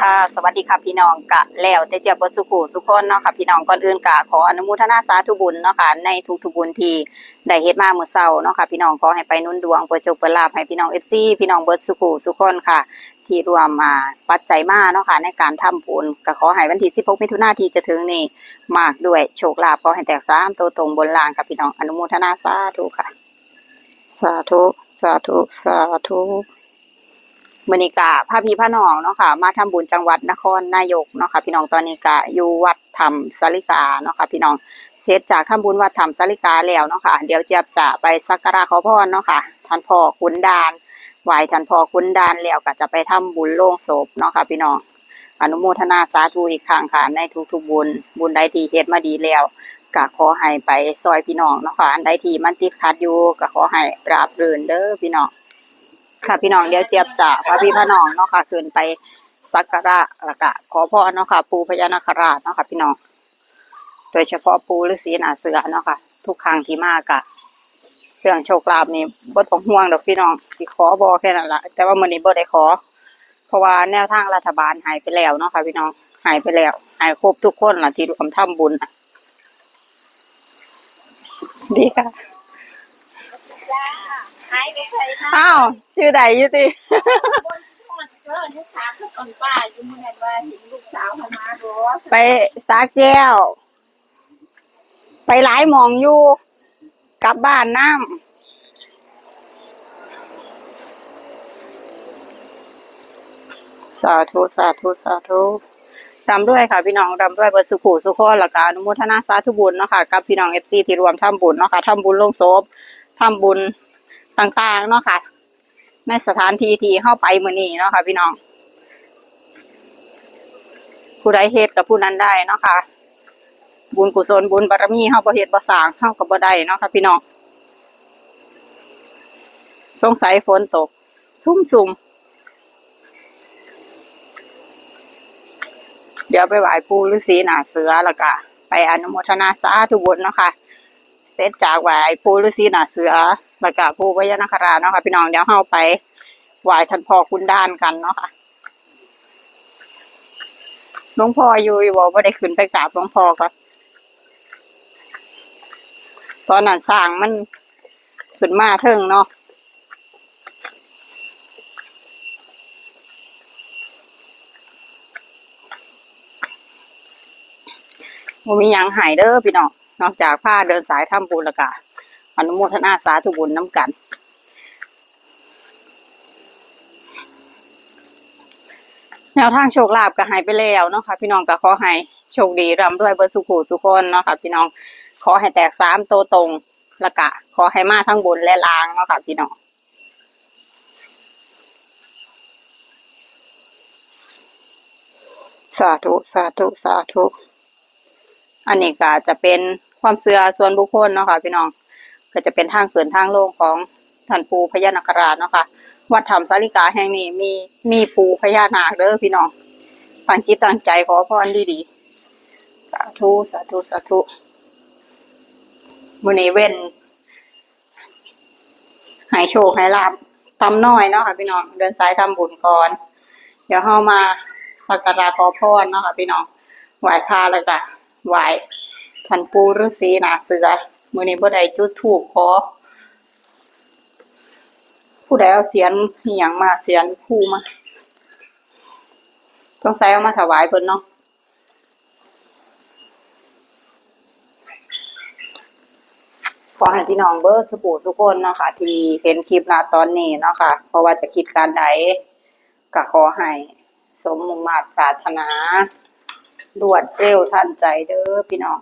ค่ะสวัสดีค่ะพี่น้องกะแล้วแต่เจียบสุขุสุขคนเนาะค่ะพี่น้องก่อนอื่นกะขออนุโมทนาสาธุบุญเนาะค่ะในทุกๆบุญที่ได้เฮ็ดมาเมื่อเช้าเนาะค่ะพี่น้องขอให้ไปนุนดวงเปิดโชคเปิดลาภให้พี่น้อง FC พี่น้องเบิดสุขุสุขคนค่ะที่รวมมาปัจจัยมาเนาะค่ะในการทำบุญก็ขอให้วันที่16มิถุนายนที่จะถึงนี้มากด้วยโชคลาภขอให้แตก3ตัวตรงบนล่างค่ะพี่น้องอนุโมทนาสาธุค่ะสาธุสาธุสาธุมื้อนี้ก็พาพี่พาน้องเนาะค่ะมาทำบุญจังหวัดนครนายกเนาะค่ะพี่น้องตอนนี้ก็อยู่วัดถ้ำสาลิกาเนาะค่ะพี่น้องเสร็จจากทำบุญวัดถ้ำสาลิกาแล้วเนาะค่ะเดี๋ยวเจี๊ยบจะไปสักการะขอพรเนาะค่ะท่านพ่อขุนดานไหว้ท่านพ่อขุนดานแล้วก็จะไปทำบุญโลงศพเนาะค่ะพี่น้องอนุโมทนาสาธุอีกครั้งค่ะในทุกๆบุญใดที่เฮ็ดมาดีแล้วก็ขอให้ไปซอยพี่น้องเนาะค่ะอันใดที่มันติดขัดอยู่ก็ขอให้ราบรื่นเด้อพี่น้องค่ะพี่น้องเดี๋ยวเจี๊ยบจะพาพี่พาน้องเนาะค่ะขึ้นไปสักการะแล้วก็ขอพรเนาะค่ะปู่พญานาคราชเนาะค่ะพี่น้องโดยเฉพาะปู่ฤาษีหน้าเสือเนาะค่ะทุกครั้งที่มากะเรื่องโชคลาภนี่บ่ต้องห่วงดอกพี่น้องสิขอบ่แค่นั้นล่ะแต่ว่ามื้อนี้บ่ได้ขอเพราะว่าแนวทางรัฐบาลให้ไปแล้วเนาะค่ะพี่น้องให้ไปแล้วให้ครบทุกคนล่ะที่ร่วมทำบุญดีค่ะหายไปใส่มาอ้าวชื่อใดอยู่ติบนทอดเกลือนี่ถามทุกคนป้าอยู่เมื่อนั้นว่าเห็นลูกสาวเขามาดูไปสาแก้วไปหลายหม่องอยู่กลับบ้านน้ำสาธุสาธุสาธุรำด้วยค่ะพี่น้องรำด้วยเบิดสุขุสุขคนแล้วก็อนุโมทนาสาธุบุญเนาะค่ะกับพี่น้อง FC ที่รวมทำบุญเนาะค่ะทำบุญลงศพทำบุญต่างๆเนาะค่ะในสถานที่ที่เข้าไปมื้อนี้เนาะค่ะพี่น้องผู้ใดเฮ็ดกับผู้นั้นได้เนาะค่ะบุญกุศลบุญบารมีเฮาบ่เฮ็ดบ่สร้างเฮาก็บ่ได้เนาะค่ะพี่น้องสงสัยฝนตกซุ่มเดี๋ยวไปไหว้ปู่ฤาษีหน้าเสือแล้วก็ไปอนุโมทนาสาธุบุญเนาะค่ะเสร็จจากไหว้ปู่ฤาษีหน้าเสือแล้วก็ปู่พญานาคราชเนาะค่ะพี่น้องเดี๋ยวเฮาไปไหว้ท่านพ่อขุนด่านกันเนาะค่ะหลวงพ่ออยู่บ่ได้ขึ้นไปกราบหลวงพ่อก็ตอนนั้นสร้างมันขึ้นมาเทิงเนาะบ่มีหยังให้เด้อพี่น้องนอกจากพาเดินสายทำบุญแล้วก็อนุโมทนาสาธุบุญนำกันแนวทางโชคลาภก็ให้ไปแล้วเนาะค่ะพี่น้องก็ขอให้โชคดีร่ำรวยเบิดสุขสุขคนเนาะค่ะพี่น้องขอให้แตก3ตัวตรงแล้วก็ขอให้มาทั้งบนและล่างเนาะค่ะพี่น้องสาธุสาธุสาธุอันนี้ก็จะเป็นความเชื่อส่วนบุคคลเนาะค่ะพี่น้องก็จะเป็นทางขึ้นทางลงของท่านปู่พญานาคราชเนาะค่ะวัดถ้ำสาลิกาแห่งนี้มีปู่พญานาคเด้อพี่น้องตั้งจิตตั้งใจขอพรดีๆสาธุสาธุสาธุมื้อนี้เว้นให้โชคให้ลาภตำน้อยเนาะค่ะพี่น้องเดินสายทำบุญก่อนเดี๋ยวเฮามาสักการะขอพรเนาะค่ะพี่น้องไหว้พระแล้วก็ไหว้ท่านปู่ฤาษีหน้าเสือมื้อนี้บ่ได้จุดธูปขอผู้ใดเอาเสียนอิหยังมาเสียนคู่มาต้องใส่เอามาถวายเพิ่นเนาะขอให้พี่น้องเบิดสุขสุขคนเนาะค่ะที่เห็นคลิปณตอนนี้เนาะค่ะเพราะว่าจะคิดการใดก็ขอให้สมมุ่งมา่ปรารถนารวดเร็วทันใจเด้อพี่น้อง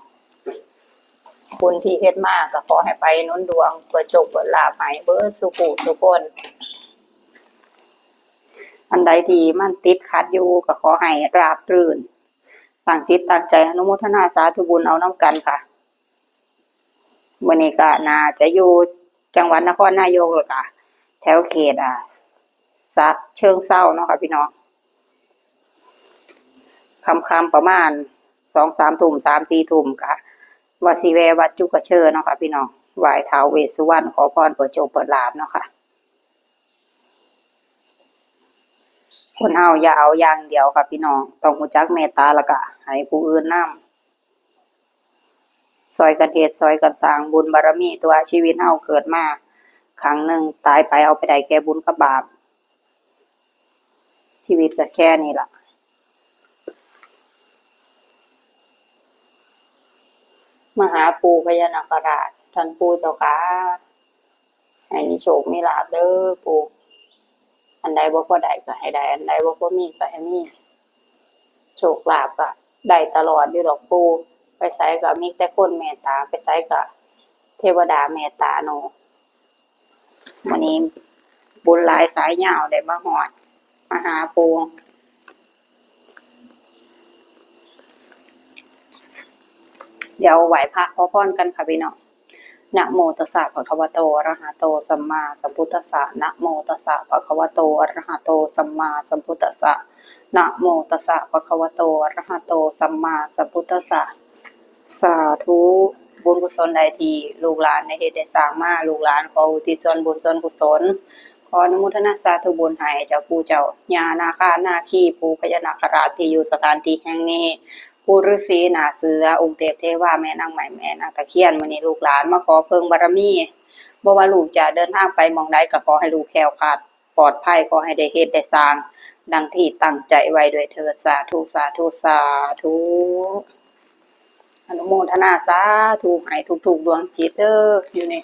บุญที่เฮ็ดมาก็ขอให้ไปนุนดวงเปิดโชคเปิดลาภให้เบิดสุขสุขคนอันใดที่มันติดขัดอยู่ก็ขอให้ราบรื่นตั้งจิตตั้งใจอนุโมทนาสาธุบุญเอานำกันค่ะมื้อนี้ก็น่าจะอยู่จังหวัดนครนายกแล้วก็แถวเขตสะเชิงเทราเนาะค่ะพี่น้องค่ำๆประมาณ 2-3 ทุ่ม 3-4 ทุ่มค่ะว่าสิแวะวัดจุกเชอเนาะค่ะพี่น้องไหว้ท้าวเวสสุวรรณขอพรเปิดโชคเปิดลาภเนาะค่ะ คนเฮาอย่าเอาอย่างเดียวค่ะพี่น้องต้องรู้จักเมตตาแล้วก็ให้ผู้อื่นนำซอยกันเฮ็ดซอยกันสร้างบุญบารมีตัวชีวิตเฮาเกิดมาครั้งหนึ่งตายไปเอาไปได้แค่บุญกับบาปชีวิตก็แค่นี้ล่ะมหาปู่พญานาคราชท่านปู่เจ้าค่ะให้มีโชคมีลาภเด้อปู่อันใดบ่พอได้ก็ให้ได้อันใดบ่พอมีก็ให้มีโชคลาภก็ได้ตลอดอยู่ดอกปู่ไปไสก็มีแต่คนเมตตาไปไสก็เทวดาเมตตาเนาะวันนี้บุญหลายสายยาวได้มาฮอดมาหาปู่เดี๋ยวไหว้พระขอพรกันค่ะพี่น้องนะโมตัสสะภะคะวะโตอะระหะโตสัมมาสัมพุทธัสสะนะโมตัสสะภะคะวะโตอะระหะโตสัมมาสัมพุทธัสสะนะโมตัสสะภะคะวะโตอะระหะโตสัมมาสัมพุทธัสสะสาธุบุญกุศลใดที่ลูกหลานได้เฮ็ดได้สร้างมาลูกหลานขออุทิศส่วนบุญส่วนกุศลขออนุโมทนาสาธุบุญให้เจ้าปู่เจ้าย่านาคานาคีปู่พญานาคราชที่อยู่สถานที่แห่งนี้ปู่ฤาษีนาเสือองค์เทพเทวาแม่นางใหม่แม่นางตะเคียนมื้อนี้ลูกหลานมาขอเพิ่งบารมีบ่ว่าลูกจะเดินทางไปหม้องใดก็ขอให้ลูกแคล้วคลาดปลอดภัยขอให้ได้เฮ็ดได้สร้างดังที่ตั้งใจไว้ด้วยเถิดสาธุสาธุสาธุอนุโมทนาสาธุให้ทุกๆดวงจิตเด้ออยู่นี่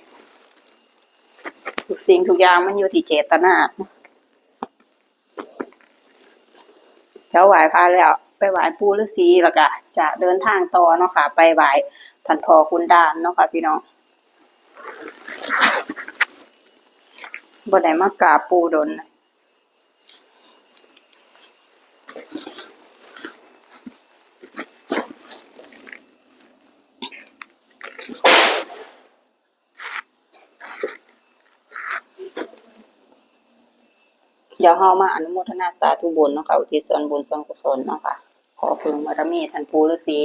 ทุกสิ่งทุกอย่างมันอยู่ที่เจตนาเดี๋ยวไหว้พระแล้วไปไหว้ปู่ฤาษีแล้วก็จะเดินทางต่อเนาะค่ะไปไหว้ท่านพ่อคุณดานเนาะค่ะพี่น้องบ่ได้มากราบปู่ดลเดี๋ยวเฮามาอนุโมทนาสาธุบุญเนาะค่ะอุทิศส่วนบุญส่วนกุศลเนาะค่ะขอพึ่งบารมีท่านปู่ฤาษี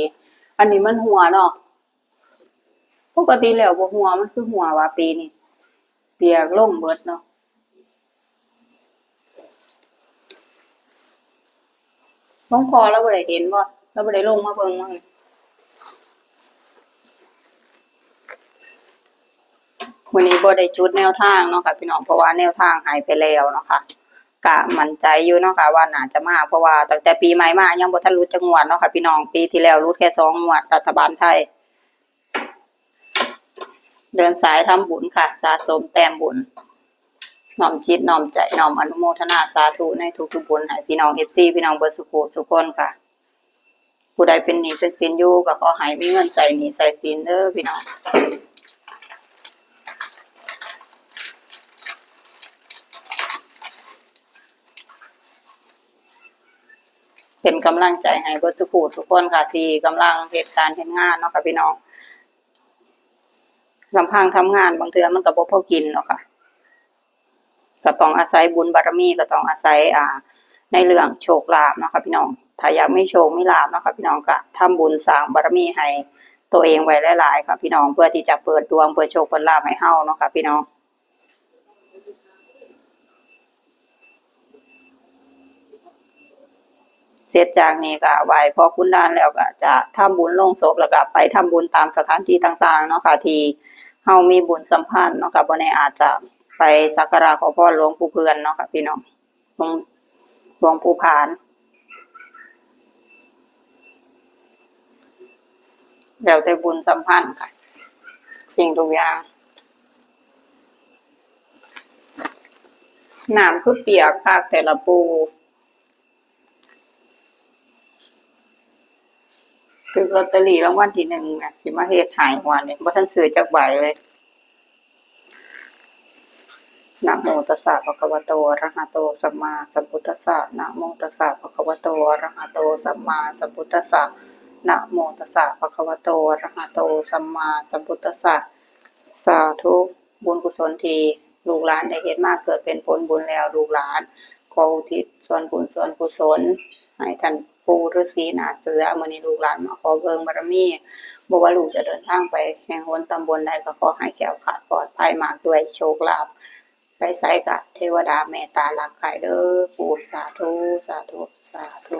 อันนี้มันหัวเนาะปกติแล้วบ่หัวมันคือหัวว่าปีนี้เปียกลงเบิดเนาะหลวงพ่อเราบ่ได้เห็นบ่เราบ่ได้ลงมาเบิ่งมั้งมื้อนี้บ่ได้จุดแนวทางเนาะค่ะพี่น้องเพราะว่าแนวทางหายไปแล้วเนาะค่ะก็มั่นใจอยู่เนาะค่ะว่าน่าจะมาเพราะว่าตั้งแต่ปีใหม่มายังบ่ทันรู้จักงวดเนาะค่ะพี่น้องปีที่แล้วรู้แค่2งวดรัฐบาลไทยเดินสายทำบุญค่ะสะสมแต้มบุญน้อมจิตน้อมใจน้อมอนุโมทนาสาธุในทุกๆบุญให้พี่น้อง FC พี่น้องเบิดสุขสุขคนค่ะผู้ใดเป็นหนี้เป็นสินอยู่ก็ขอให้มีเงินใส่หนี้ใส่สินเด้อพี่น้องเป็นกำลังใจให้เบิดสุขทุกคนค่ะที่กำลังเฮ็ดการเฮ็ดงานเนาะค่ะพี่น้องลำพังทำงานบางเทื่อมันก็บ่พอกินเนาะค่ะก็ต้องอาศัยบุญบารมีก็ต้องอาศัยในเรื่องโชคลาภเนาะค่ะพี่น้องถ้าอยากมีโชคมีลาภเนาะค่ะพี่น้องก็ทำบุญสร้างบารมีให้ตัวเองไว้หลายๆค่ะพี่น้องเพื่อที่จะเปิดดวงเปิดโชคเปิดลาภให้เฮาเนาะค่ะพี่น้องเสร็จจากนี้ก็ไหว้พ่อคุณดานแล้วก็จะทำบุญลงศพแล้วก็ไปทำบุญตามสถานที่ต่างๆเนาะค่ะที่เฮามีบุญสัมพันธ์เนาะค่ะบ่แน่อาจจะไปสักการะขอพรหลวงปู่เพื่อนเนาะค่ะพี่น้องหลวงปู่ผานแล้วแต่บุญสัมพันธ์ค่ะสิ่งทุกอย่างน้ำคือเปียกคักแต่ละปูคือลอตเตอรี่รางวัลที่1น่ะสิมาเฮ็ดหายหัวนี่บ่ทันซื้อจักใบเลยนะโมตัสสะภะคะวะโตอะระหะโตสัมมาสัมพุทธัสสะนะโมตัสสะภะคะวะโตอะระหะโตสัมมาสัมพุทธัสสะนะโมตัสสะภะคะวะโตอะระหะโตสัมมาสัมพุทธัสสะสาธุบุญกุศลที่ลูกหลานได้เฮ็ดมาเกิดเป็นผลบุญแล้วลูกหลานขออุทิศส่วนบุญส่วนกุศลให้ท่านปู่ฤาษีนาเสือมื้อนี้ลูกหลานมาขอเบิ่งบารมีบ่ว่าลูกจะเดินทางไปแห่งหนตำบลใดก็ขอให้แคล้วคลาดปลอดภัยมากด้วยโชคลาภ ไปไสกะเทวดาเมตตารักใครเด้อปู่สาธุสาธุสาธุ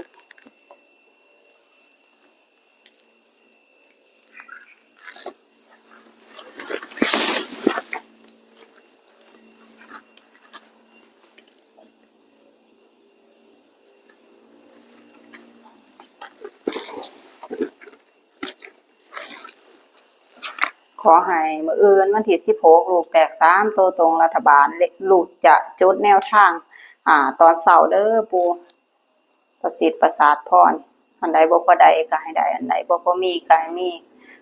ขอให้มื้ออื่นวันที่16ลูกแตก3ตัวตรงรัฐบาลลูกจะจุดแนวทางตอนเช้าเด้อปู่ประสิทธิ์ประสาทพรอันใดบ่พอใดก็ให้ได้อันใดบ่พอมีก็ให้มี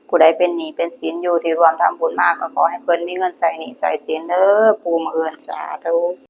ผู้ใดเป็นหนี้เป็นสินอยู่ที่ร่วมทำบุญมาก็ขอให้เพิ่นมีเงินใช้หนี้ใช้สินเด้อปู่มื้ออื่นสาธุ